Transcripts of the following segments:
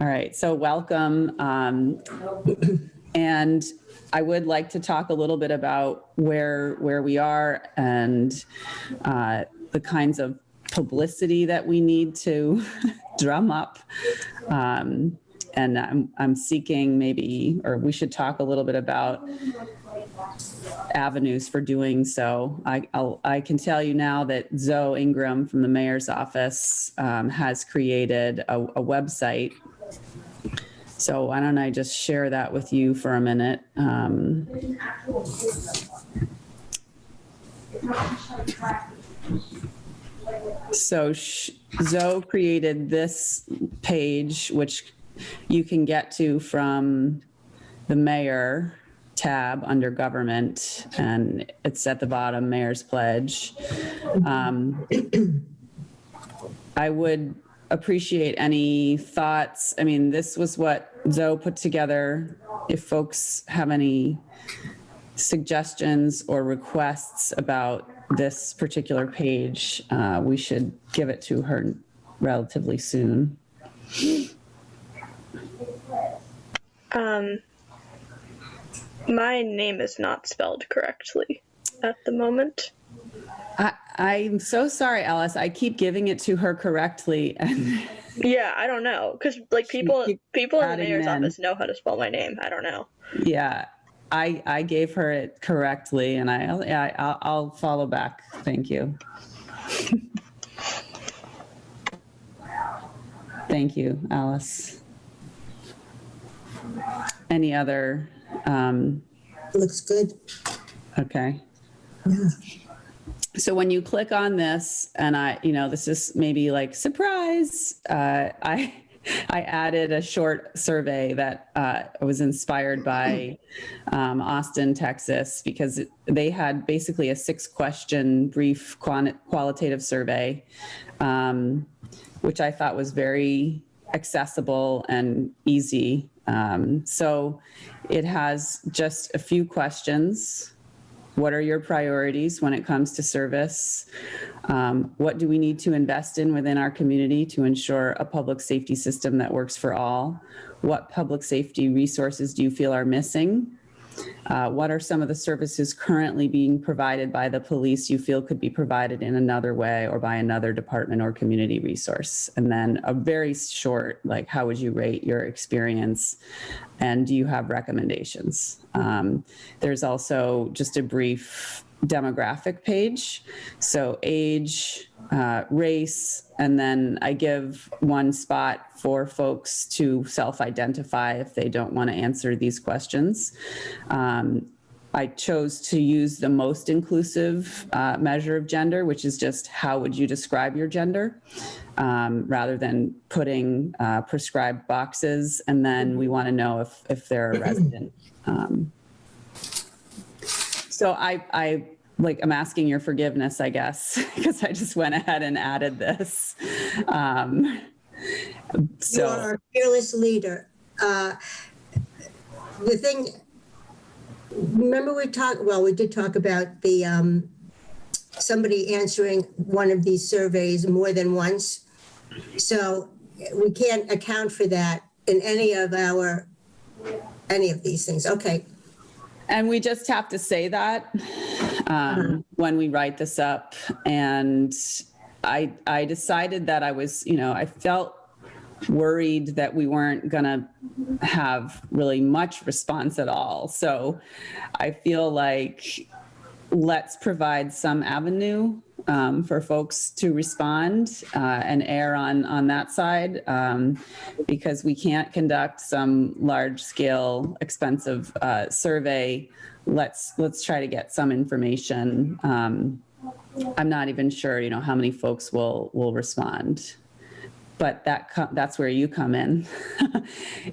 All right. So welcome. And I would like to talk a little bit about where we are and the kinds of publicity that we need to drum up. And I'm seeking maybe, or we should talk a little bit about avenues for doing so. I can tell you now that Zoe Ingram from the mayor's office has created a website. So why don't I just share that with you for a minute? So Zoe created this page, which you can get to from the mayor tab under government, and it's at the bottom, Mayor's Pledge. I would appreciate any thoughts. I mean, this was what Zoe put together. If folks have any suggestions or requests about this particular page, we should give it to her relatively soon. My name is not spelled correctly at the moment. I'm so sorry, Alice. I keep giving it to her correctly. And yeah, I don't know. Because like people in the mayor's office know how to spell my name. I don't know. Yeah, I gave her it correctly, and I'll follow back. Thank you. Thank you, Alice. Any other? Looks good. Okay. Yeah. So when you click on this, and this is maybe like surprise, I added a short survey that was inspired by Austin, Texas, because they had basically a 6-question brief qualitative survey, which I thought was very accessible and easy. So it has just a few questions. What are your priorities when it comes to service? What do we need to invest in within our community to ensure a public safety system that works for all? What public safety resources do you feel are missing? What are some of the services currently being provided by the police you feel could be provided in another way or by another department or community resource? And then a very short, like, how would you rate your experience? And do you have recommendations? There's also just a brief demographic page. So age, race, and then I give one spot for folks to self-identify if they don't want to answer these questions. I chose to use the most inclusive measure of gender, which is just how would you describe your gender, rather than putting prescribed boxes. And then we want to know if they're a resident. So I'm asking your forgiveness, I guess, because I just went ahead and added this. You are a fearless leader. The thing, remember we did talk about the somebody answering one of these surveys more than once. So we can't account for that in any of these things. Okay. And we just have to say that when we write this up. And I decided that I felt worried that we weren't going to have really much response at all. So I feel like let's provide some avenue for folks to respond and err on that side, because we can't conduct some large scale expensive survey. Let's try to get some information. I'm not even sure, how many folks will respond, but that's where you come in.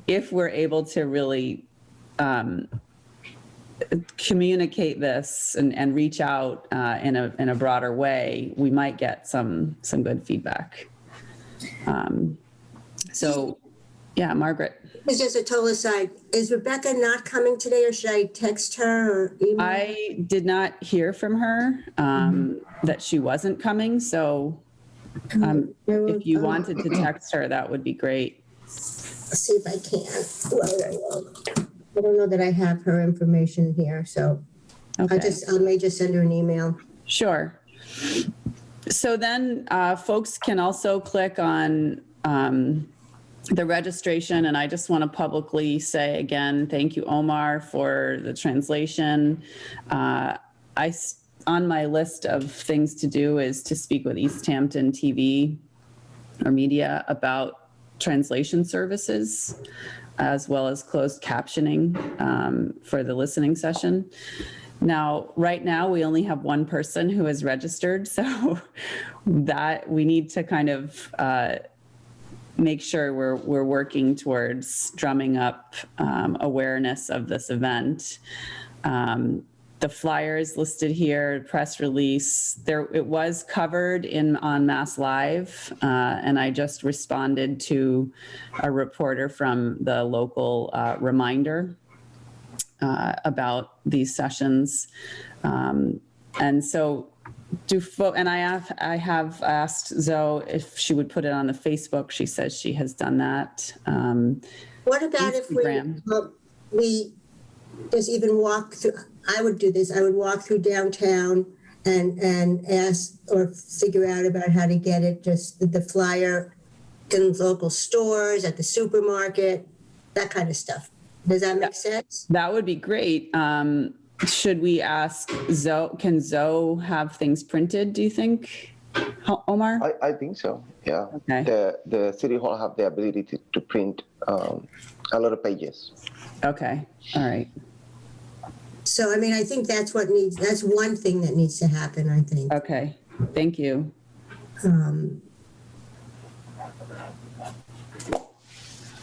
If we're able to really communicate this and reach out in a broader way, we might get some good feedback. So yeah, Margaret. It's just a total aside. Is Rebecca not coming today, or should I text her or email? I did not hear from her that she wasn't coming. So if you wanted to text her, that would be great. see if I can. Well, I don't know that I have her information here, so Okay. I may just send her an email. Sure. So then folks can also click on the registration, and I just want to publicly say again, thank you, Omar, for the translation. On my list of things to do is to speak with Easthampton TV or media about translation services, as well as closed captioning for the listening session. Now, right now, we only have one person who is registered, so that we need to kind of make sure we're working towards drumming up awareness of this event. The flyers listed here, press release, it was covered on Mass Live, and I just responded to a reporter from the local Reminder about these sessions. And so I have asked Zoe if she would put it on the Facebook. She says she has done that. What about Instagram. if we just even walk through, I would do this, I would walk through downtown and ask or figure out about how to get it, just the flyer in local stores, at the supermarket, that kind of stuff. Does that make sense? That would be great. Should we ask Zoe, can Zoe have things printed, do you think, Omar? I think so, yeah. Okay. The City Hall have the ability to print a lot of pages. Okay, all right. So, I mean, I think that's one thing that needs to happen, I think. Okay, thank you.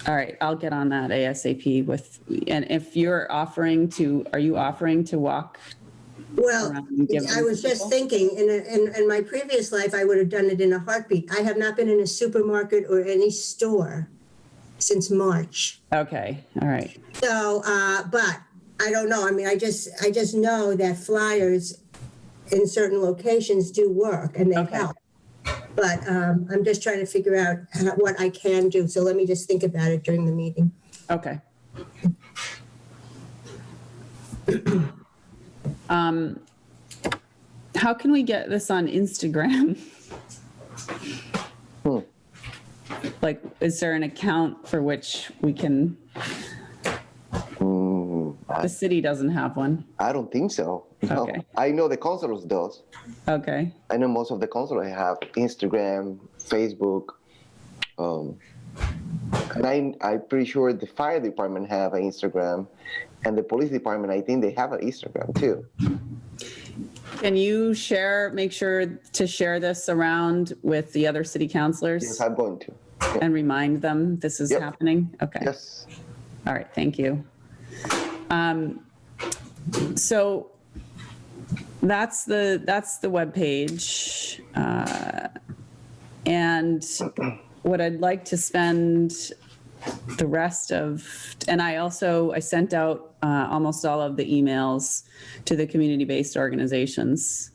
All right, I'll get on that ASAP and if you're offering to walk? Well, I was just thinking, in my previous life, I would have done it in a heartbeat. I have not been in a supermarket or any store since March. Okay, all right. So, but I don't know. I mean, I just know that flyers in certain locations do work and they help. But I'm just trying to figure out what I can do. So let me just think about it during the meeting. Okay. How can we get this on Instagram? Like, is there an account for which we can? The city doesn't have one. I don't think so. No. Okay. I know the consuls does. Okay. I know most of the consuls have Instagram, Facebook, and I'm pretty sure the fire department have an Instagram, and the police department, I think they have an Instagram too. Can you make sure to share this around with the other city councilors? Yes, I'm going to. Yeah. And remind them this is happening? Okay. Yes. All right, thank you. So that's the webpage. And what I'd like to spend the rest of, and I sent out almost all of the emails to the community-based organizations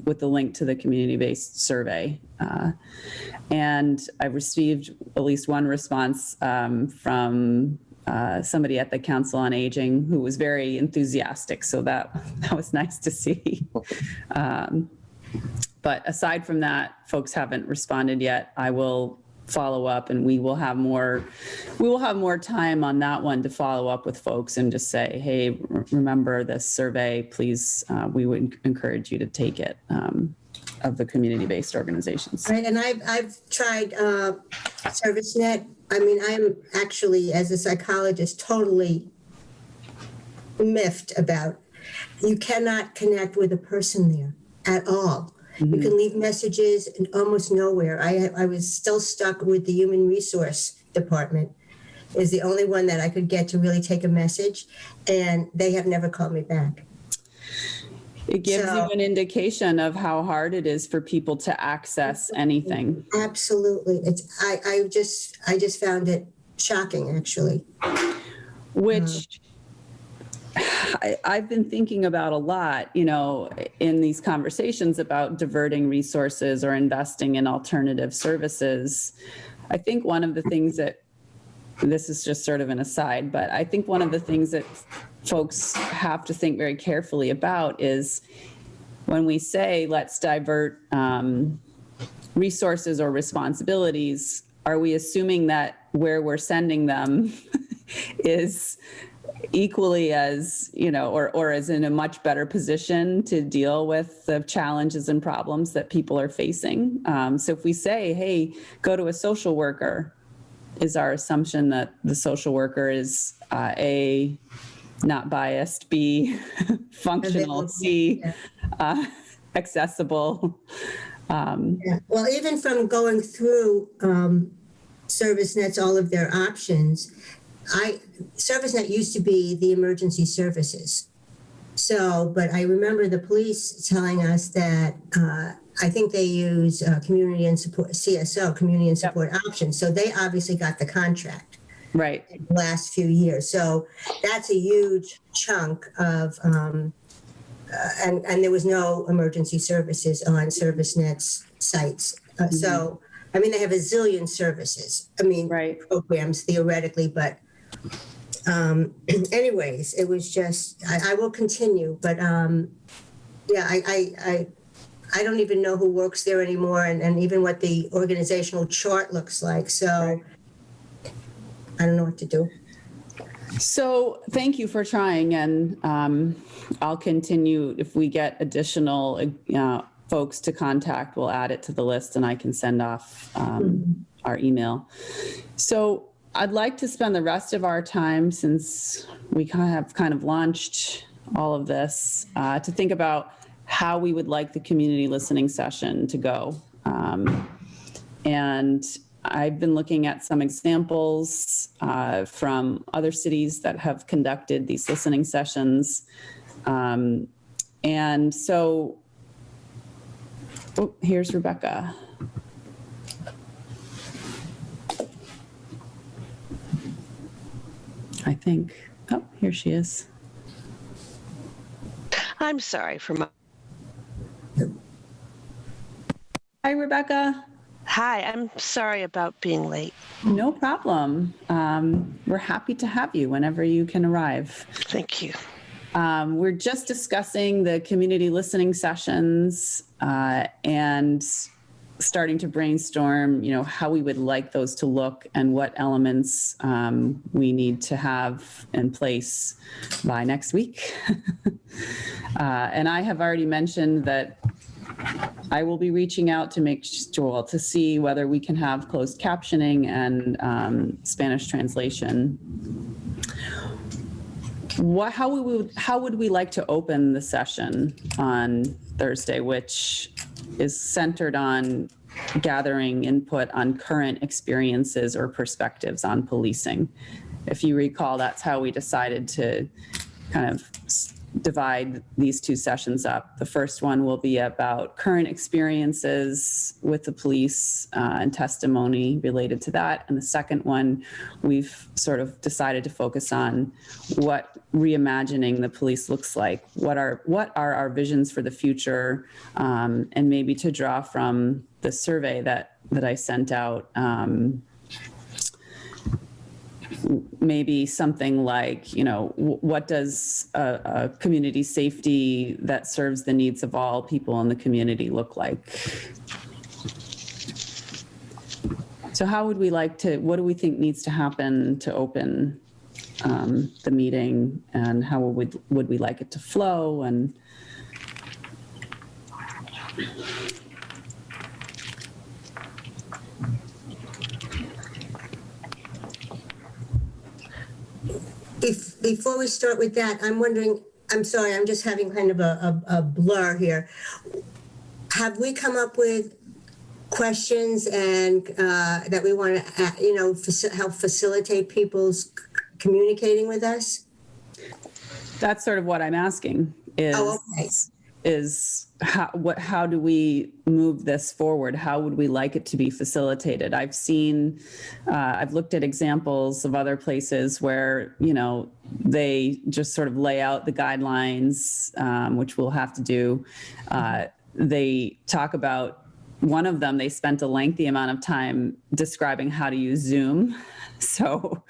with the link to the community-based survey. And I received at least one response from somebody at the Council on Aging who was very enthusiastic. So that was nice to see. But aside from that, folks haven't responded yet. I will follow up, and we will have more time on that one to follow up with folks and just say, hey, remember this survey, please. We would encourage you to take it, of the community-based organizations. Right, and I've tried ServiceNet. I mean, I'm actually, as a psychologist, totally miffed about, you cannot connect with a person there at all. Mm-hmm. You can leave messages and almost nowhere. I was still stuck with the human resource department. Is the only one that I could get to really take a message, and they have never called me back. It gives you an indication of how hard it is for people to access anything. Absolutely. I just found it shocking, actually. Which I've been thinking about a lot, in these conversations about diverting resources or investing in alternative services. I think one of the things that this is just sort of an aside, but I think one of the things that folks have to think very carefully about is when we say, let's divert resources or responsibilities, are we assuming that where we're sending them is equally as, or is in a much better position to deal with the challenges and problems that people are facing? So if we say, hey, go to a social worker, is our assumption that the social worker is A, not biased, B, functional, C, accessible? Yeah. Well, even from going through ServiceNet's, all of their options, ServiceNet used to be the emergency services. So, but I remember the police telling us that I think they use community and support, CSO, community and support options. So they obviously got the contract. Right. In the last few years. So that's a huge chunk of, and there was no emergency services on ServiceNet's sites. So, I mean, they have a zillion services. I mean, programs theoretically, but anyways, it was just, I will continue, but yeah, I don't even know who works there anymore and even what the organizational chart looks like. So I don't know what to do. So thank you for trying, and I'll continue. If we get additional folks to contact, we'll add it to the list and I can send off our email. So I'd like to spend the rest of our time, since we kind of launched all of this, to think about how we would like the community listening session to go. And I've been looking at some examples from other cities that have conducted these listening sessions. And so, here's Rebecca. I think, here she is. I'm sorry for my... Hi, Rebecca. Hi, I'm sorry about being late. No problem. We're happy to have you whenever you can arrive. Thank you. We're just discussing the community listening sessions and starting to brainstorm, how we would like those to look and what elements we need to have in place by next week. And I have already mentioned that I will be reaching out to to see whether we can have closed captioning and Spanish translation. How would we like to open the session on Thursday, which is centered on gathering input on current experiences or perspectives on policing? If you recall, that's how we decided to kind of divide these two sessions up. The first one will be about current experiences with the police and testimony related to that. And the second one, we've sort of decided to focus on what reimagining the police looks like. What are our visions for the future? And maybe to draw from the survey that I sent out, maybe something like, what does a community safety that serves the needs of all people in the community look like? So how would we like to, what do we think needs to happen to open the meeting, and how would we like it to flow? And Before we start with that, I'm wondering, I'm sorry, I'm just having kind of a blur here. Have we come up with questions and that we want to, help facilitate people's communicating with us? that's sort of what I'm asking is, how do we move this forward? How would we like it to be facilitated? I've looked at examples of other places where, they just sort of lay out the guidelines, which we'll have to do. They talk about, one of them, they spent a lengthy amount of time describing how to use Zoom. So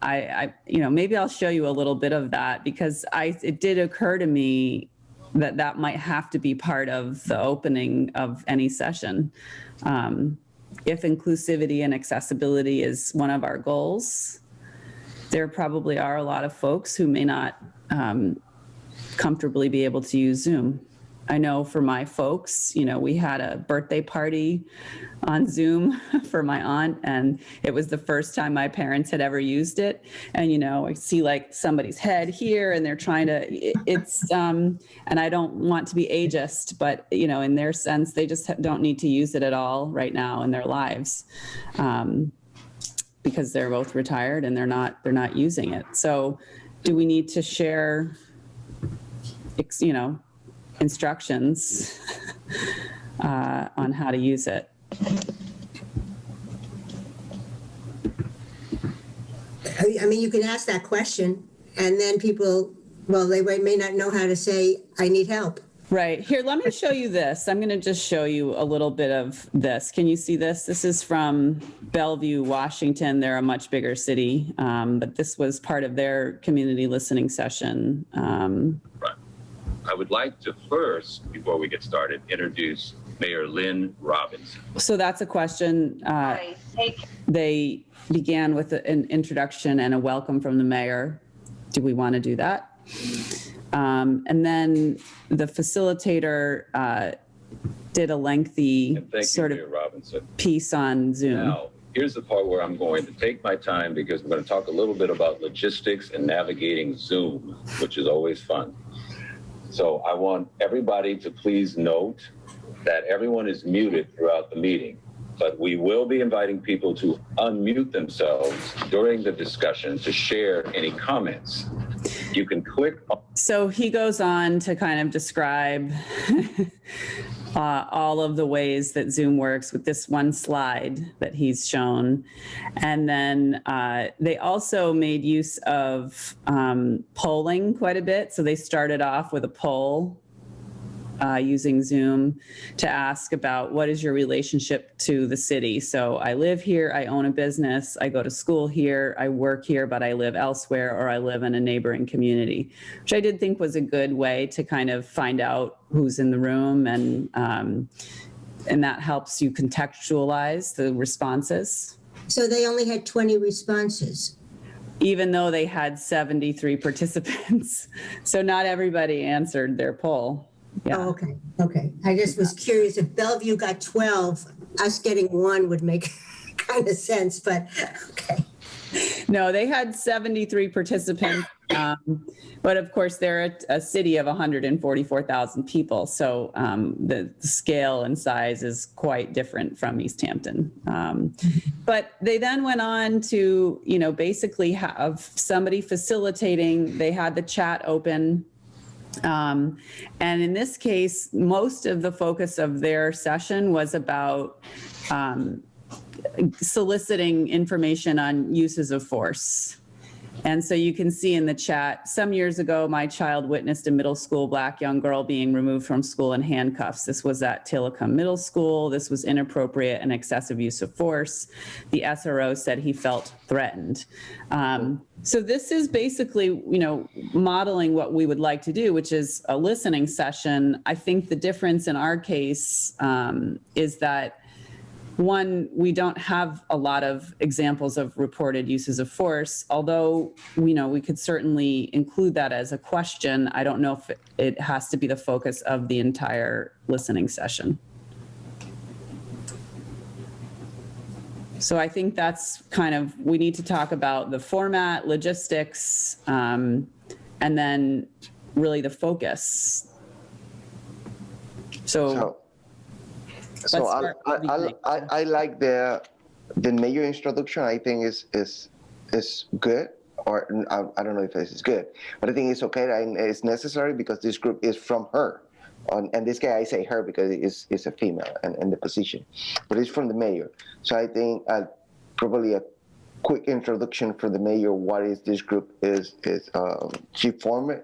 maybe I'll show you a little bit of that, because it did occur to me that might have to be part of the opening of any session. If inclusivity and accessibility is one of our goals, there probably are a lot of folks who may not comfortably be able to use Zoom. I know for my folks, we had a birthday party on Zoom for my aunt, and it was the first time my parents had ever used it. And, I see like somebody's head here, and they're trying to, and I don't want to be ageist, but, in their sense, they just don't need to use it at all right now in their lives, because they're both retired and they're not using it. So do we need to share, instructions on how to use it? I mean, you can ask that question, and then people, they may not know how to say, I need help. Right. Here, let me show you this. I'm going to just show you a little bit of this. Can you see this? This is from Bellevue, Washington. They're a much bigger city, but this was part of their community listening session. Right. I would like to first, before we get started, introduce Mayor Lynn Robinson. So that's a question. They began with an introduction and a welcome from the mayor. Do we want to do that? And then the facilitator did a lengthy sort of piece on Zoom. Now, here's the part where I'm going to take my time, because we're going to talk a little bit about logistics and navigating Zoom, which is always fun. So I want everybody to please note that everyone is muted throughout the meeting, but we will be inviting people to unmute themselves during the discussion to share any comments. You can click. So he goes on to kind of describe all of the ways that Zoom works with this one slide that he's shown. And then they also made use of polling quite a bit. So they started off with a poll using Zoom to ask about what is your relationship to the city. So I live here, I own a business, I go to school here, I work here, but I live elsewhere, or I live in a neighboring community, which I did think was a good way to kind of find out who's in the room, and that helps you contextualize the responses. So they only had 20 responses. Even though they had 73 participants. So not everybody answered their poll. Yeah. Oh, okay. Okay. I just was curious, if Bellevue got 12, us getting one would make kind of sense, but okay. No, they had 73 participants, but of course they're a city of 144,000 people. So the scale and size is quite different from Easthampton. But they then went on to, basically have somebody facilitating. They had the chat open. And in this case, most of the focus of their session was about soliciting information on uses of force. And so you can see in the chat, some years ago, my child witnessed a middle school Black young girl being removed from school in handcuffs. This was at Tillicum Middle School. This was inappropriate and excessive use of force. The SRO said he felt threatened. So this is basically, modeling what we would like to do, which is a listening session. I think the difference in our case is that, one, we don't have a lot of examples of reported uses of force, although we could certainly include that as a question. I don't know if it has to be the focus of the entire listening session. So I think that's we need to talk about the format, logistics, and then really the focus. So I like the mayor introduction. I think is good, or I don't know if this is good, but I think it's okay and it's necessary because this group is from her. And this guy, I say her because it's a female and the position, but it's from the mayor. So I think probably a quick introduction for the mayor. What is this group? She formed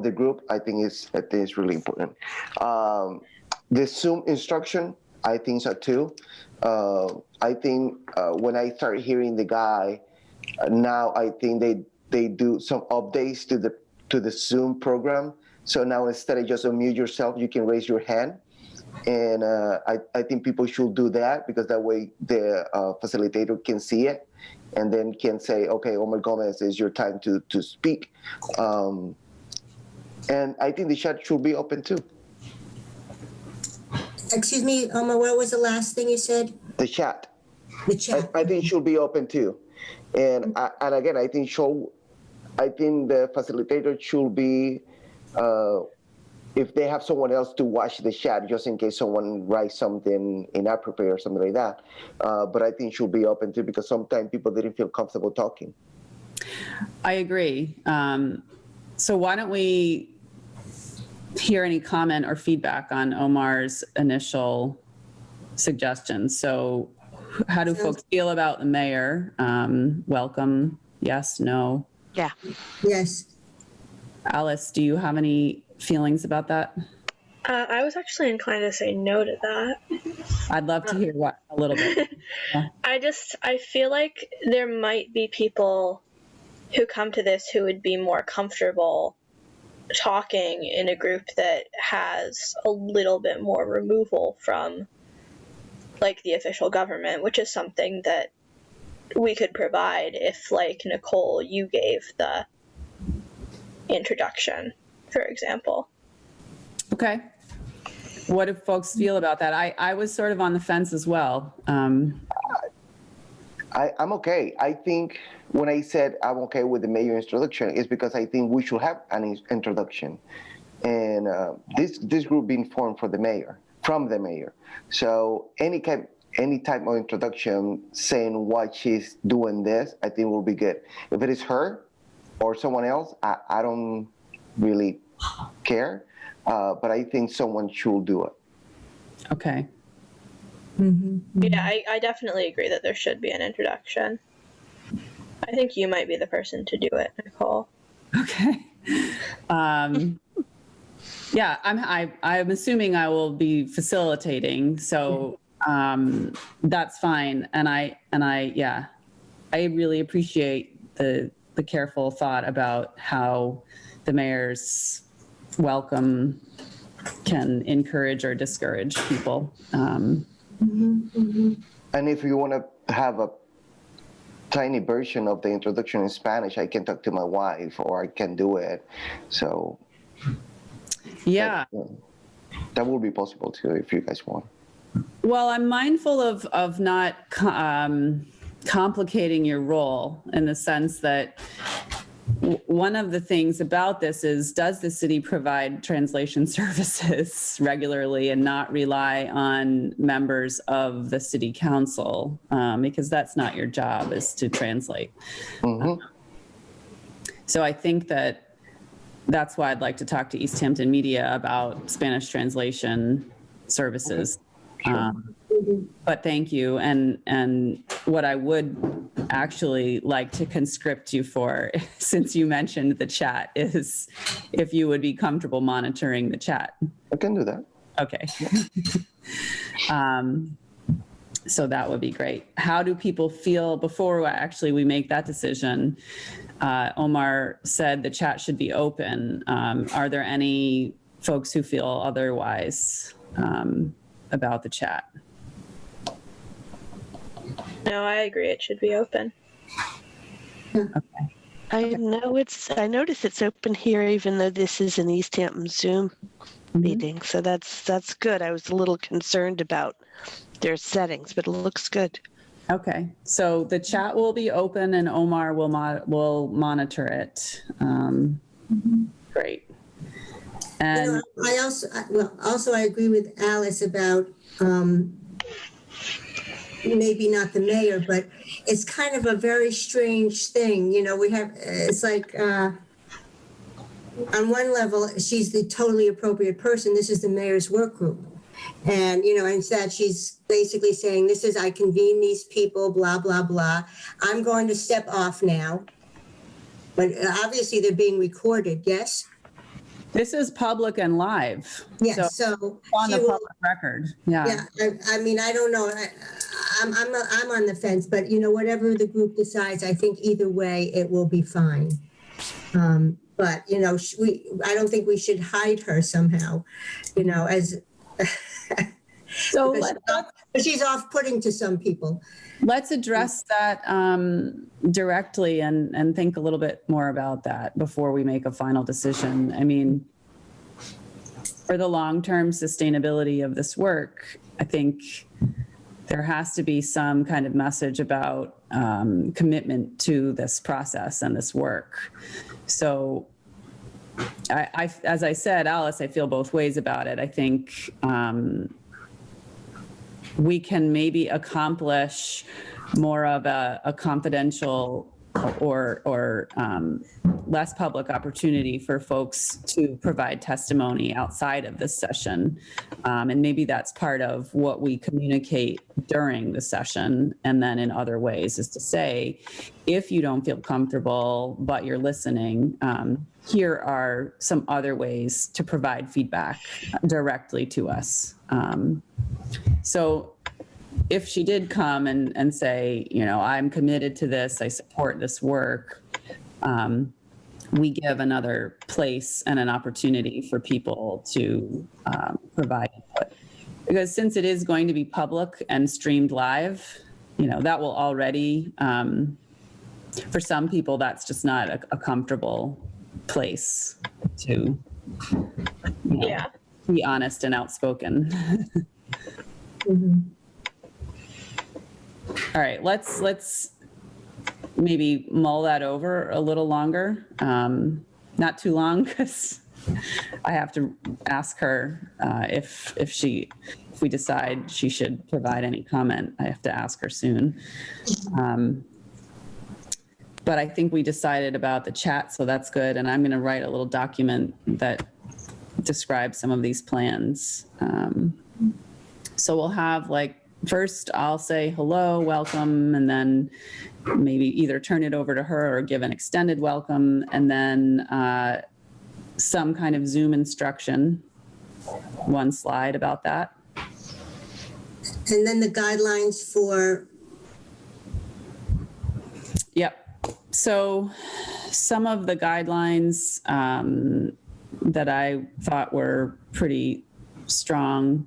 the group. I think it's really important. The Zoom instruction, I think so too. I think when I start hearing the guy, now I think they do some updates to the Zoom program. So now instead of just unmute yourself, you can raise your hand. And I think people should do that, because that way the facilitator can see it and then can say, okay, Omar Gomez, it's your time to speak. And I think the chat should be open too. Excuse me, Omar, what was the last thing you said? The chat. The chat. I think should be open too. And again, I think the facilitator should be, if they have someone else to watch the chat, just in case someone writes something inappropriate or something like that. But I think it should be open too, because sometimes people didn't feel comfortable talking. I agree. So why don't we hear any comment or feedback on Omar's initial suggestions? So how do folks feel about the mayor? Welcome, yes, no? Yeah. Yes. Alice, do you have any feelings about that? I was actually inclined to say no to that. I'd love to hear a little bit. Yeah. I feel like there might be people who come to this who would be more comfortable talking in a group that has a little bit more removal from like the official government, which is something that we could provide if, like, Nicole, you gave the introduction, for example. Okay. What do folks feel about that? I was sort of on the fence as well. I'm okay. I think when I said I'm okay with the mayor introduction, is because I think we should have an introduction, and this group being formed from the mayor. So any type of introduction saying why she's doing this, I think will be good. If it is her or someone else, I don't really care, but I think someone should do it. Okay. Mm-hmm. Yeah, I definitely agree that there should be an introduction. I think you might be the person to do it, Nicole. Okay. Yeah, I'm assuming I will be facilitating, so that's fine. And I really appreciate the careful thought about how the mayor's welcome can encourage or discourage people. And if you want to have a tiny version of the introduction in Spanish, I can talk to my wife, or I can do it. So yeah, that will be possible too, if you guys want. Well, I'm mindful of not complicating your role, in the sense that one of the things about this is, does the city provide translation services regularly and not rely on members of the city council? Because that's not your job, is to translate. Mm-hmm. So I think that's why I'd like to talk to Easthampton Media about Spanish translation services. Sure. But thank you. And what I would actually like to conscript you for, since you mentioned the chat, is if you would be comfortable monitoring the chat. I can do that. Okay. So that would be great. How do people feel before we make that decision? Omar said the chat should be open. Are there any folks who feel otherwise about the chat? No, I agree. It should be open. Okay. I notice it's open here, even though this is an Easthampton Zoom meeting. So that's good. I was a little concerned about their settings, but it looks good. Okay, so the chat will be open and Omar will monitor it. Great. And I agree with Alice about maybe not the mayor, but it's kind of a very strange thing. It's like on one level, she's the totally appropriate person. This is the mayor's work group. And, instead she's basically saying, I convene these people, blah, blah, blah. I'm going to step off now. But obviously they're being recorded, yes? this is public and live. Yeah, So so on the public record. Yeah. yeah, I mean, I don't know. I'm on the fence, but whatever the group decides, I think either way it will be fine. But I don't think we should hide her somehow, as So because she's off-putting to some people. let's address that directly and think a little bit more about that before we make a final decision. I mean, for the long-term sustainability of this work, I think there has to be some kind of message about commitment to this process and this work. So as I said, Alice, I feel both ways about it. I think we can maybe accomplish more of a confidential or less public opportunity for folks to provide testimony outside of this session. And maybe that's part of what we communicate during the session. And then in other ways is to say, if you don't feel comfortable, but you're listening, here are some other ways to provide feedback directly to us. So if she did come and say, I'm committed to this, I support this work, we give another place and an opportunity for people to provide input. Because since it is going to be public and streamed live, that will already, for some people, that's just not a comfortable place to be honest and outspoken. Mm-hmm. All right, let's maybe mull that over a little longer. Not too long, because I have to ask her if we decide she should provide any comment. I have to ask her soon. But I think we decided about the chat, so that's good. And I'm going to write a little document that describes some of these plans. So we'll have first I'll say hello, welcome, and then maybe either turn it over to her or give an extended welcome, and then some kind of Zoom instruction, one slide about that. And then the guidelines for... Yep. So some of the guidelines that I thought were pretty strong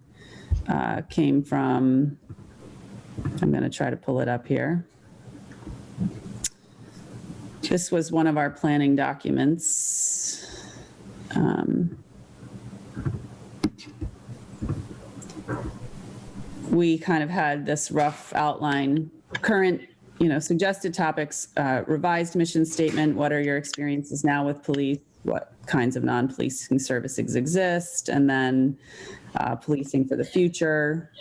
came from, I'm going to try to pull it up here. This was one of our planning documents. We kind of had this rough outline, current, suggested topics, revised mission statement. What are your experiences now with police? What kinds of non-policing services exist? And then policing for the future.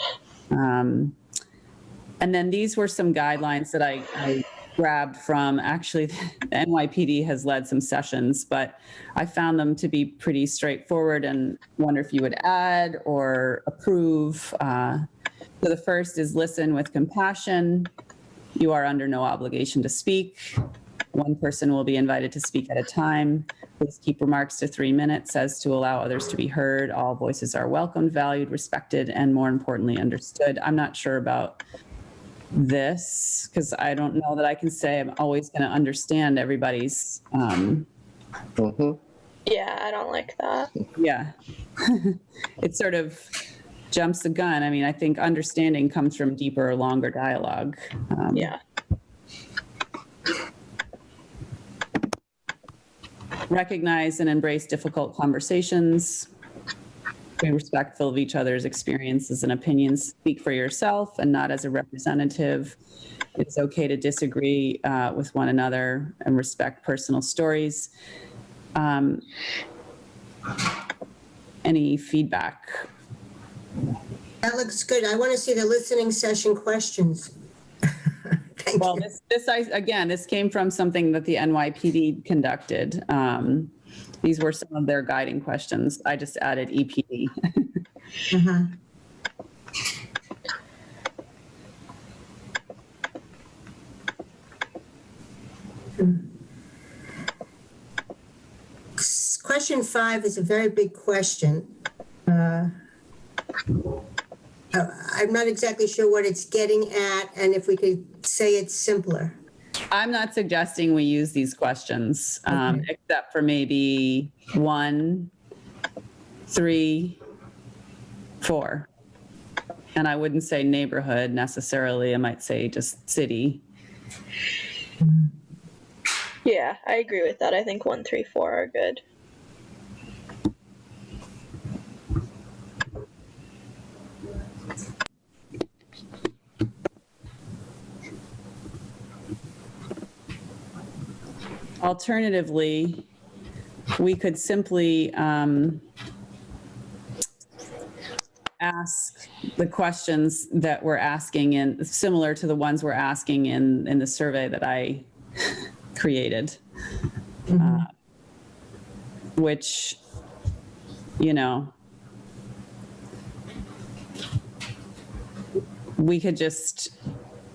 And then these were some guidelines that I grabbed from, actually, the NYPD has led some sessions, but I found them to be pretty straightforward and wonder if you would add or approve. So the first is listen with compassion. You are under no obligation to speak. One person will be invited to speak at a time. Please keep remarks to 3 minutes as to allow others to be heard. All voices are welcomed, valued, respected, and more importantly, understood. I'm not sure about this because I don't know that I can say I'm always going to understand everybody's. Yeah, I don't like that. Yeah. It sort of jumps the gun. I mean, I think understanding comes from deeper, longer dialogue. Yeah. Recognize and embrace difficult conversations. Be respectful of each other's experiences and opinions. Speak for yourself and not as a representative. It's okay to disagree with one another and respect personal stories. Any feedback? That looks good. I want to see the listening session questions. Thank Well, you. this came from something that the NYPD conducted. These were some of their guiding questions. I just added EPD. Uh-huh. Question 5 is a very big question. I'm not exactly sure what it's getting at, and if we could say it's simpler. I'm not suggesting we use these questions, Okay. except for maybe 1, 3, 4. And I wouldn't say neighborhood necessarily. I might say just city. Yeah, I agree with that. I think 1, 3, 4 are good. Alternatively, we could simply ask the questions that we're asking in, similar to the ones we're asking in the survey that I created, which, you know, we could just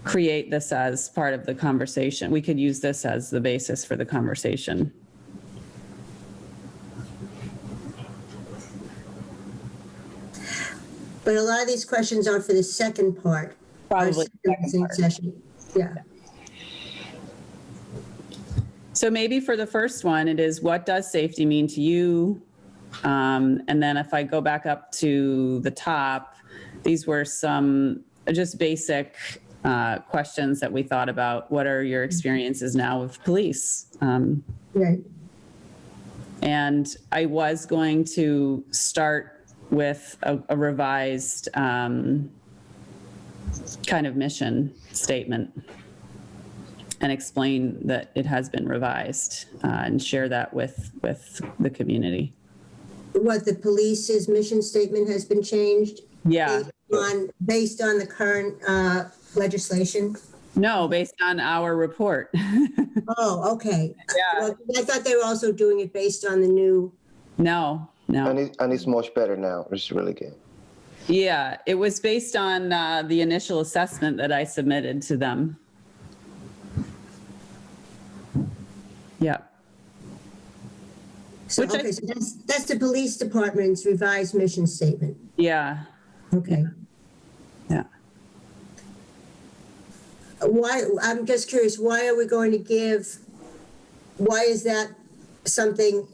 create this as part of the conversation. We could use this as the basis for the conversation. But a lot of these questions are for the second part. our Probably the second second part. session. Yeah. So maybe for the first one, it is, what does safety mean to you? And then if I go back up to the top, these were some just basic questions that we thought about. What are your experiences now with police? Right. And I was going to start with a revised kind of mission statement and explain that it has been revised and share that with the community. What, the police's mission statement has been changed? Yeah. Based on the current legislation? No, based on our report. Oh, okay. Yeah. Well, I thought they were also doing it based on the new. No. And it's much better now. It's really good. Yeah, it was based on the initial assessment that I submitted to them. Yeah. So, Which I- okay, so that's the police department's revised mission statement. Yeah. Okay. Yeah. Why, I'm just curious, why are we going to why is that something,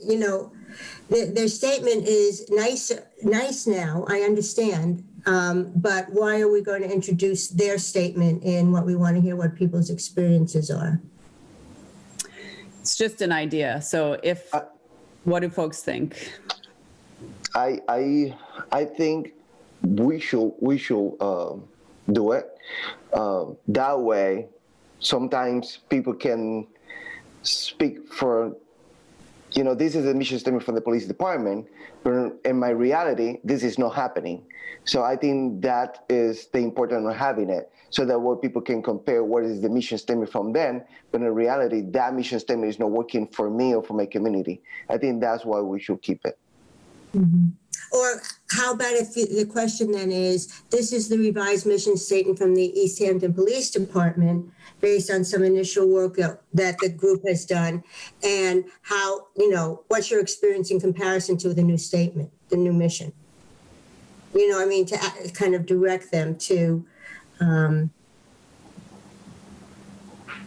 their statement is nice now, I understand, but why are we going to introduce their statement in what we want to hear what people's experiences are? It's just an idea. So what do folks think? I think we should do it. That way, sometimes people can speak for, this is a mission statement from the police department, but in my reality, this is not happening. So I think that is the importance of having it, so that way people can compare what is the mission statement from them, but in reality, that mission statement is not working for me or for my community. I think that's why we should keep it. Mm-hmm. Or how about if the question then is, this is the revised mission statement from the Easthampton Police Department based on some initial work that the group has done, and how, what's your experience in comparison to the new statement, the new mission? To kind of direct them to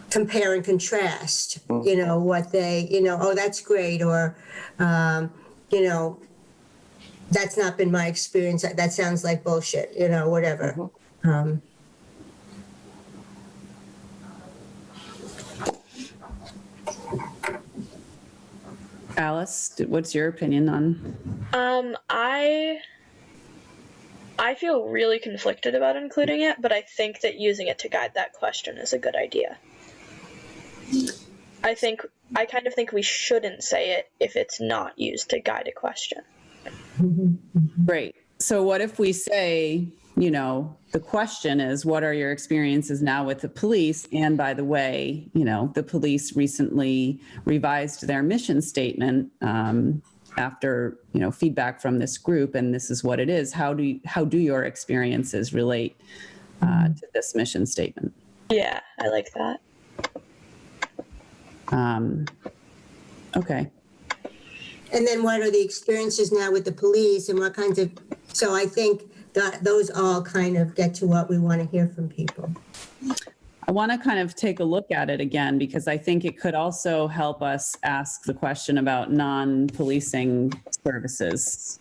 compare and contrast, what they, oh, that's great, or, that's not been my experience. That sounds like bullshit, whatever. Mm-hmm. Alice, what's your opinion on? I feel really conflicted about including it, but I think that using it to guide that question is a good idea. I kind of think we shouldn't say it if it's not used to guide a question. Great. So what if we say, the question is, what are your experiences now with the police? And by the way, the police recently revised their mission statement after, feedback from this group, and this is what it is. How do your experiences relate to this mission statement? Yeah, I like that. Okay. And then what are the experiences now with the police, and what kinds of, so I think those all kind of get to what we want to hear from people. I want to kind of take a look at it again, because I think it could also help us ask the question about non-policing services.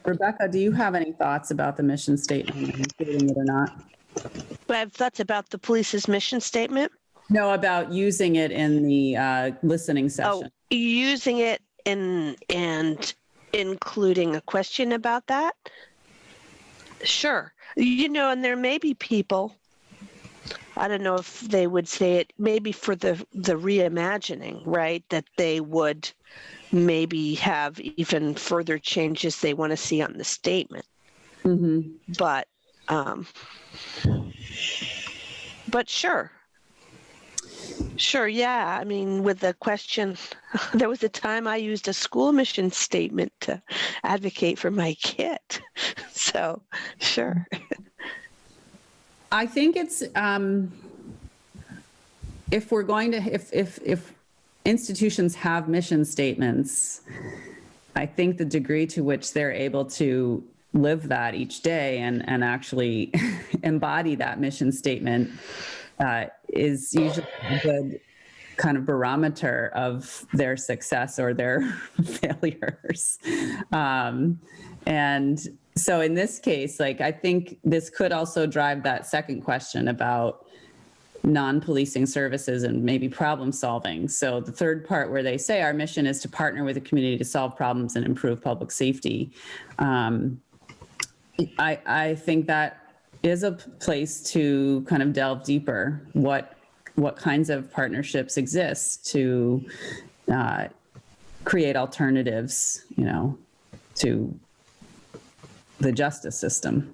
Rebecca, do you have any thoughts about the mission statement, including it or not? I have thoughts about the police's mission statement. No, about using it in the listening session. Oh, using it and including a question about that? Sure. And there may be people, I don't know if they would say it, maybe for the reimagining, right? That they would maybe have even further changes they want to see on the statement. Mm-hmm. But sure. Sure, yeah. I mean, with the question, there was a time I used a school mission statement to advocate for my kid. So, sure. I think it's, if we're going to, if institutions have mission statements, I think the degree to which they're able to live that each day and actually embody that mission statement is usually a good kind of barometer of their success or their failures. And so in this case, like, I think this could also drive that second question about non-policing services and maybe problem solving. So the third part where they say our mission is to partner with the community to solve problems and improve public safety. I think that is a place to kind of delve deeper. What kinds of partnerships exist to create alternatives, to the justice system.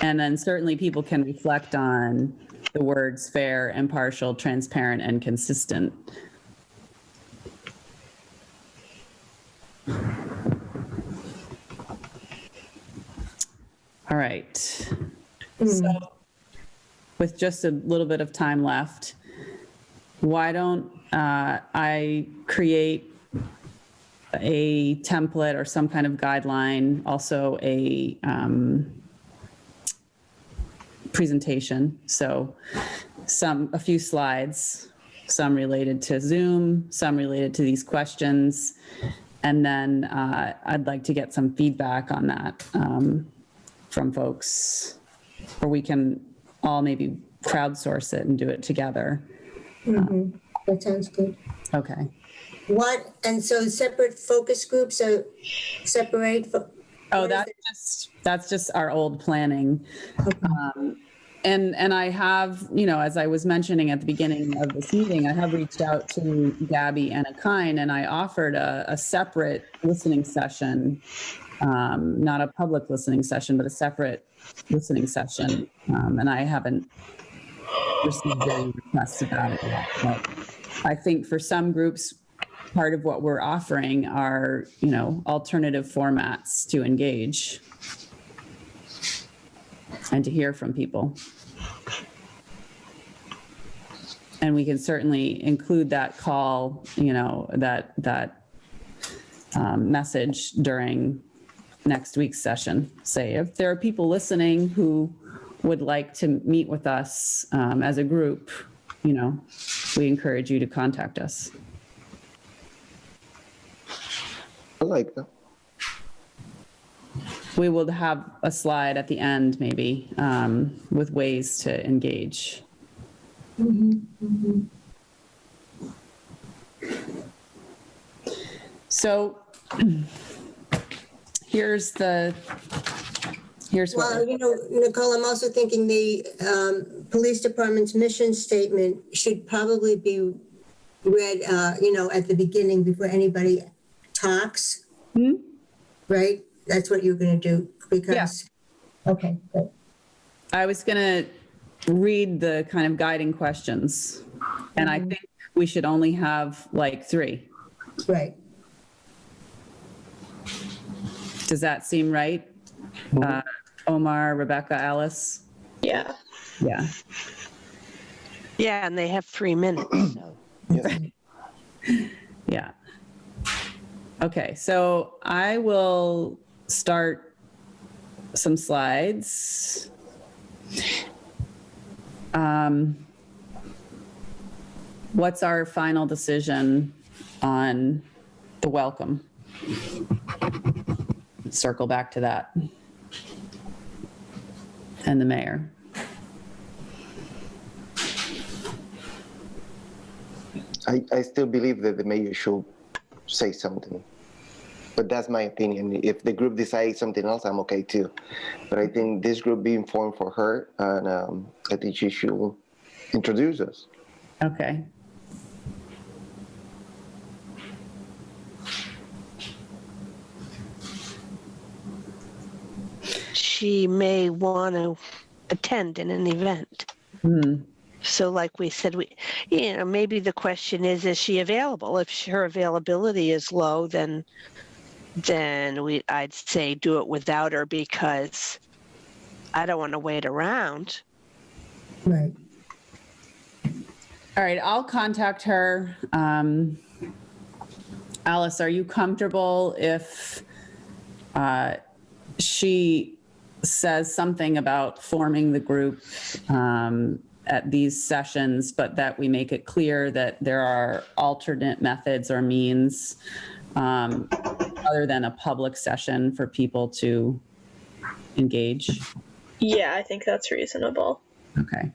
And then certainly people can reflect on the words fair, impartial, transparent, and consistent. All right. So with just a little bit of time left, why don't I create a template or some kind of guideline, also a presentation. So a few slides, some related to Zoom, some related to these questions. And then I'd like to get some feedback on that from folks, or we can all maybe crowdsource it and do it together. Mm-hmm. That sounds good. Okay. And so separate focus groups are separate? That's just our old planning. Okay. And I have, as I was mentioning at the beginning of this meeting, I have reached out to Gabby and Akine, and I offered a separate listening session, not a public listening session, but a separate listening session. And I haven't received any requests about it yet. But I think for some groups, part of what we're offering are, alternative formats to engage and to hear from people. And we can certainly include that call, that message during next week's session. Say, if there are people listening who would like to meet with us as a group, we encourage you to contact us. I like that. We will have a slide at the end, maybe, with ways to engage. Mm-hmm. Mm-hmm. So here's what. Well, Nicole, I'm also thinking the police department's mission statement should probably be read, at the beginning before anybody talks. Mm-hmm. Right? That's what you're going to do because. Yeah. Okay, good. I was going to read the kind of guiding questions, and I think we should only have like 3. Right. Does that seem right? Omar, Rebecca, Alice? Yeah. Yeah. Yeah, and they have 3 minutes. So. Yeah. Okay, so I will start some slides. What's our final decision on the welcome? Circle back to that. And the mayor. I still believe that the mayor should say something. But that's my opinion. If the group decides something else, I'm okay too. But I think this group be informed for her, and I think she should introduce us. Okay. She may want to attend in an event. So like we said, maybe the question is she available? If her availability is low, then I'd say do it without her, because I don't want to wait around. Right. All right, I'll contact her. Alice, are you comfortable if she says something about forming the group at these sessions, but that we make it clear that there are alternate methods or means other than a public session for people to engage? Yeah, I think that's reasonable. Okay.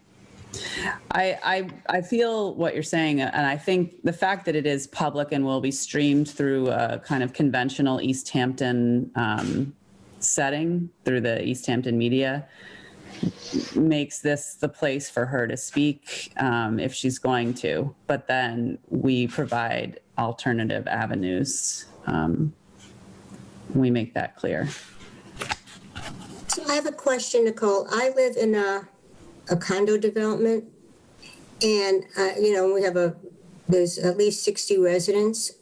I feel what you're saying, and I think the fact that it is public and will be streamed through a kind of conventional Easthampton setting through the Easthampton media makes this the place for her to speak if she's going to, but then we provide alternative avenues. We make that clear. So I have a question, Nicole. I live in a condo development, and we have there's at least 60 residents.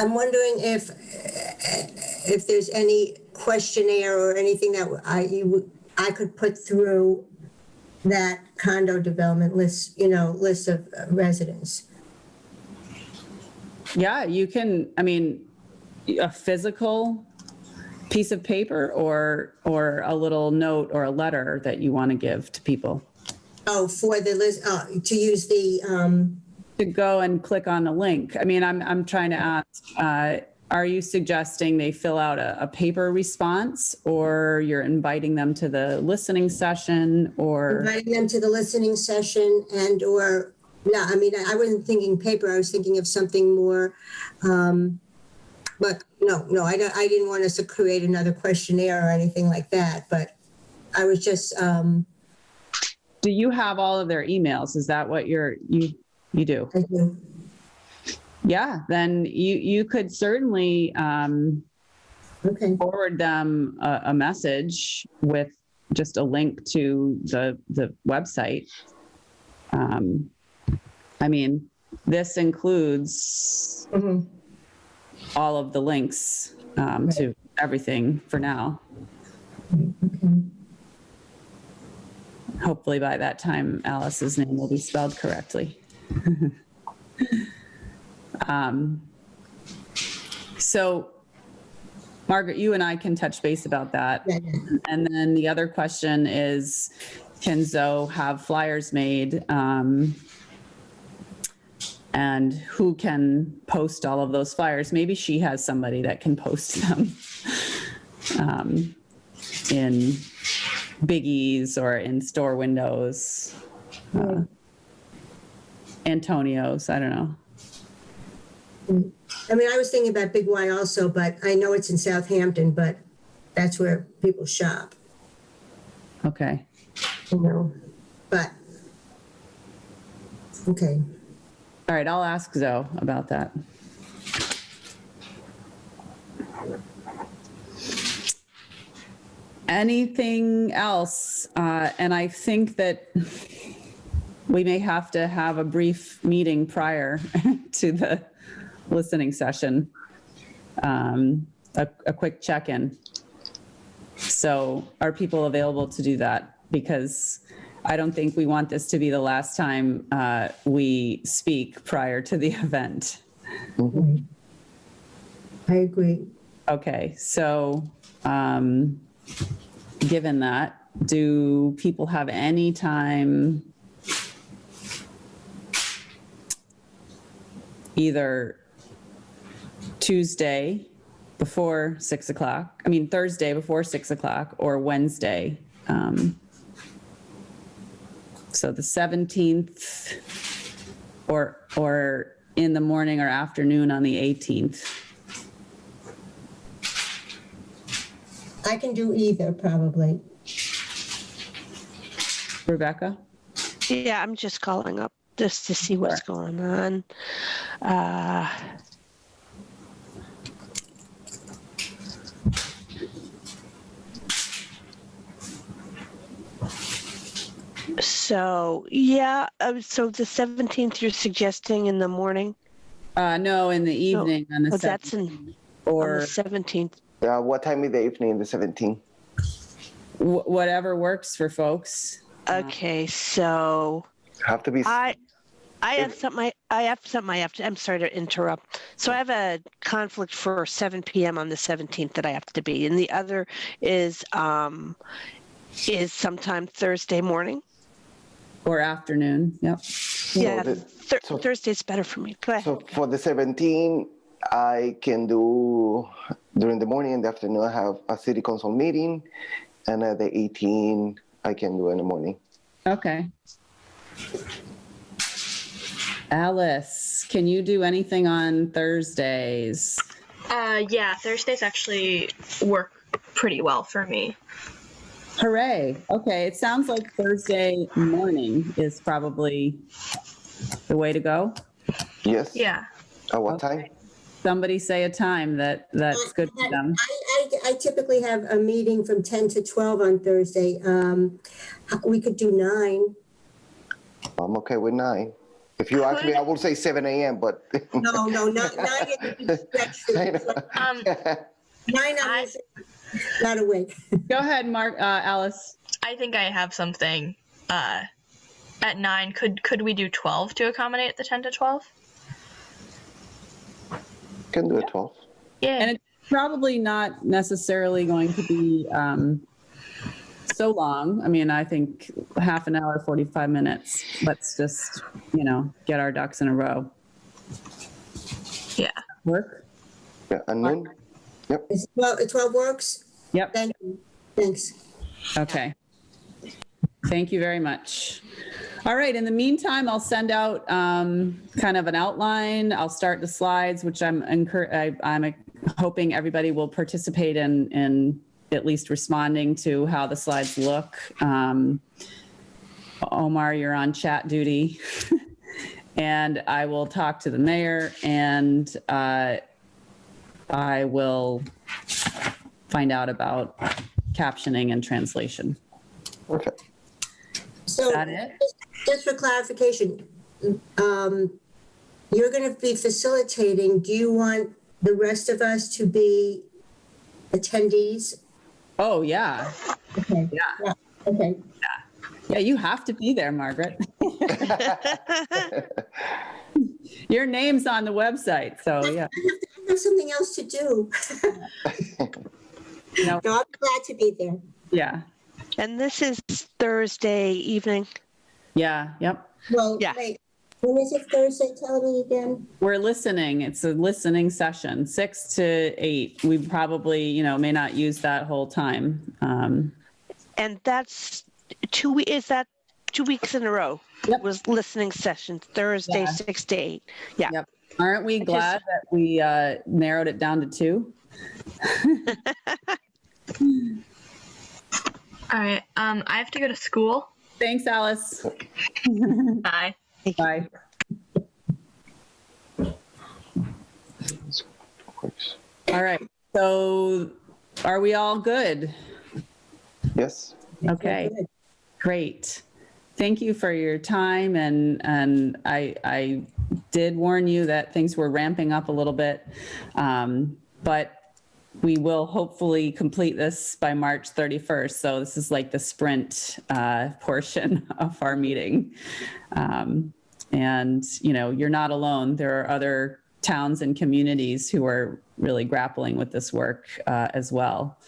I'm wondering if there's any questionnaire or anything that I could put through that condo development list of residents. Yeah, you can, a physical piece of paper or a little note or a letter that you want to give to people. Oh, for the list, to use the... To go and click on the link. I'm trying to ask, are you suggesting they fill out a paper response, or you're inviting them to the listening session, or? Inviting them to the listening session I wasn't thinking paper, I was thinking of something more, but no, I didn't want us to create another questionnaire or anything like that, but I was just... Do you have all of their emails? Is that what you do? I do. Yeah, then you could certainly Okay. forward them a message with just a link to the website. This includes all of the links to everything for now. Okay. Hopefully by that time, Alice's name will be spelled correctly. So, Margaret, you and I can touch base about that. Yeah. And then the other question is, can Zoe have flyers made? And who can post all of those flyers? Maybe she has somebody that can post them in biggies or in store windows. Antonio's, I don't know. I was thinking about Big Y also, but I know it's in Southampton, but that's where people shop. Okay. But, okay. All right, I'll ask Zoe about that. Anything else? And I think that we may have to have a brief meeting prior to the listening session, a quick check-in. So are people available to do that? Because I don't think we want this to be the last time we speak prior to the event. Right. I agree. Okay, so given that, do people have any time either Tuesday before 6 o'clock, Thursday before 6 o'clock, or Wednesday? So the 17th, or in the morning or afternoon on the 18th. I can do either, probably. Rebecca? Yeah, I'm just calling up just to see what's going on. So, yeah, so the 17th you're suggesting in the morning? No, in the evening on the Oh, that's 17th. on Or the 17th. What time in the evening, the 17th? whatever works for folks. Okay, so Have to be. I have something I have to, I'm sorry to interrupt. So I have a conflict for 7 p.m. on the 17th that I have to be, and the other is sometime Thursday morning. Or afternoon, yep. Yeah, so- Thursday's better for me. Go ahead. So for the 17th, I can do during the morning and the afternoon. I have a city council meeting, and at the 18th, I can do in the morning. Okay. Alice, can you do anything on Thursdays? Yeah, Thursdays actually work pretty well for me. Hooray. Okay, it sounds like Thursday morning is probably the way to go. Yes. Yeah. At what time? Somebody say a time that's good for them. I typically have a meeting from 10 to 12 on Thursday. We could do 9. I'm okay with 9. If you ask me, I would say 7 a.m., but. No, 9 is a stretch for me. 9 hours, not awake. Go ahead, Alice. I think I have something at 9. Could we do 12 to accommodate the 10 to 12? Can do it 12. Yeah. And it's probably not necessarily going to be so long. I think half an hour, 45 minutes. Let's just, get our ducks in a row. Yeah. Work? Yeah, and noon? Yep. 12 works? Yep. Thank you. Thanks. Okay. Thank you very much. All right. In the meantime, I'll send out kind of an outline. I'll start the slides, which I'm hoping everybody will participate in at least responding to how the slides look. Omar, you're on chat duty. And I will talk to the mayor, and I will find out about captioning and translation. Okay. So That it? just for clarification, you're going to be facilitating. Do you want the rest of us to be attendees? Oh, yeah. Okay. Yeah. Okay. Yeah, you have to be there, Margaret. Your name's on the website, so yeah. I have something else to do. No, No, I'm glad to be there. yeah. And this is Thursday evening. Yeah, yep. Well, Yeah. wait. When is it Thursday? Tell me again. We're listening. It's a listening session, 6 to 8. We probably, may not use that whole time. And that's 2 is that 2 weeks in a row? Yep. Was listening sessions Thursday, Yeah. 6 to 8. Yeah. Yep. Aren't we glad that we narrowed it down to 2? All right. I have to go to school. Thanks, Alice. Bye. Bye. All right. So are we all good? Yes. Okay. Great. Thank you for your time. And I did warn you that things were ramping up a little bit. But we will hopefully complete this by March 31st. So this is like the sprint portion of our meeting. And, you know, you're not alone. There are other towns and communities who are really grappling with this work as well.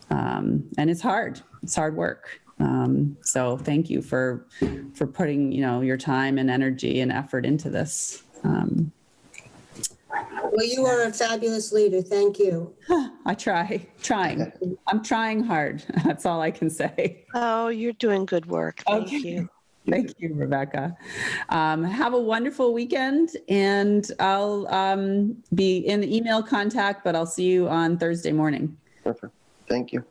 And it's hard. It's hard work. So thank you for putting, you know, your time and energy and effort into this. Well, you are a fabulous leader. Thank you. I'm trying hard. That's all I can say. Oh, you're doing good work. Thank you. Thank you, Rebecca. Have a wonderful weekend, and I'll be in email contact, but I'll see you on Thursday morning. Perfect. Thank you.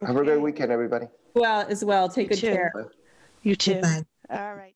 Have a great weekend, everybody. Well, as well. Take good care. You too. Bye. All right.